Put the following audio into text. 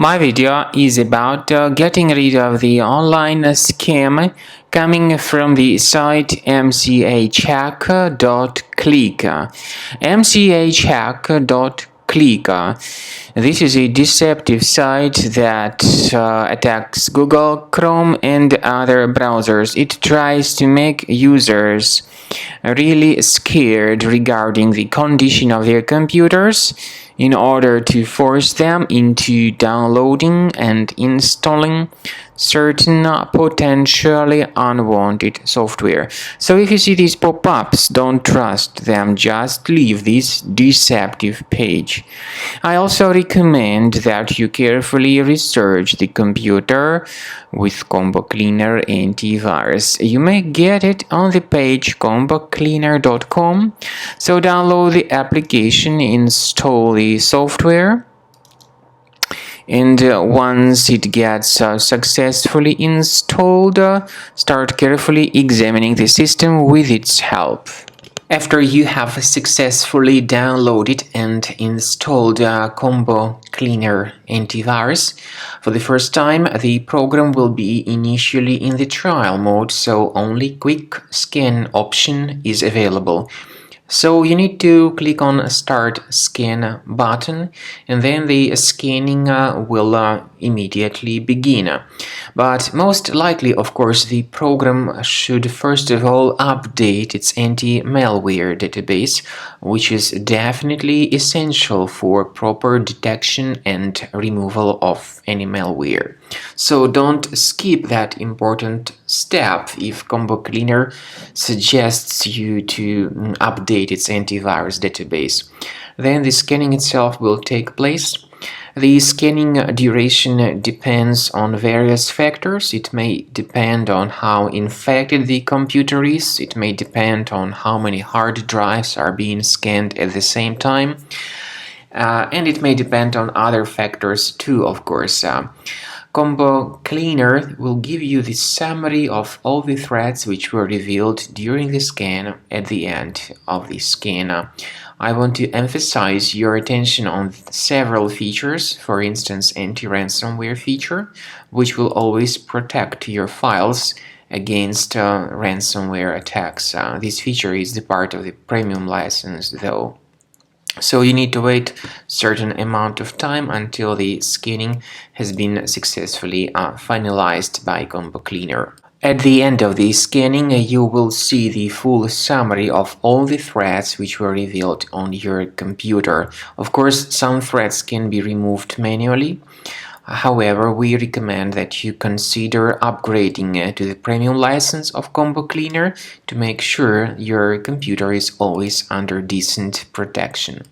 My video is about getting rid of the online scam coming from the site Mcacheck.click. Mcacheck.click. This is a deceptive site that attacks Google, Chrome, and other browsers. It tries to make users really scared regarding the condition of their computers in order to force them into downloading and installing certain potentially unwanted software. So if you see these pop-ups, don't trust them, just leave this deceptive page. I also recommend that you carefully research the computer with Combo Cleaner antivirus. You may get it on the page combocleaner.com. So download the application, install the software, and once it gets successfully installed, start carefully examining the system with its help. After you have successfully downloaded and installed Combo Cleaner antivirus, for the first time the program will be initially in the trial mode, so only quick scan option is available. So you need to click on Start Scan button, and then the scanning will immediately begin. But most likely, of course, the program should first of all update its anti-malware database, which is definitely essential for proper detection and removal of any malware. So don't skip that important step if Combo Cleaner suggests you to update its antivirus database. Then the scanning itself will take place. The scanning duration depends on various factors. It may depend on how infected the computer is. It may depend on how many hard drives are being scanned at the same time. And it may depend on other factors too, of course. Combo Cleaner will give you the summary of all the threats which were revealed during the scan at the end of the scan. I want to emphasize your attention on several features, for instance anti-ransomware feature, which will always protect your files against ransomware attacks. This feature is the part of the premium license though. So you need to wait a certain amount of time until the scanning has been successfully finalized by Combo Cleaner. At the end of the scanning, you will see the full summary of all the threats which were revealed on your computer. Of course, some threats can be removed manually. However, we recommend that you consider upgrading to the premium license of Combo Cleaner to make sure your computer is always under decent protection.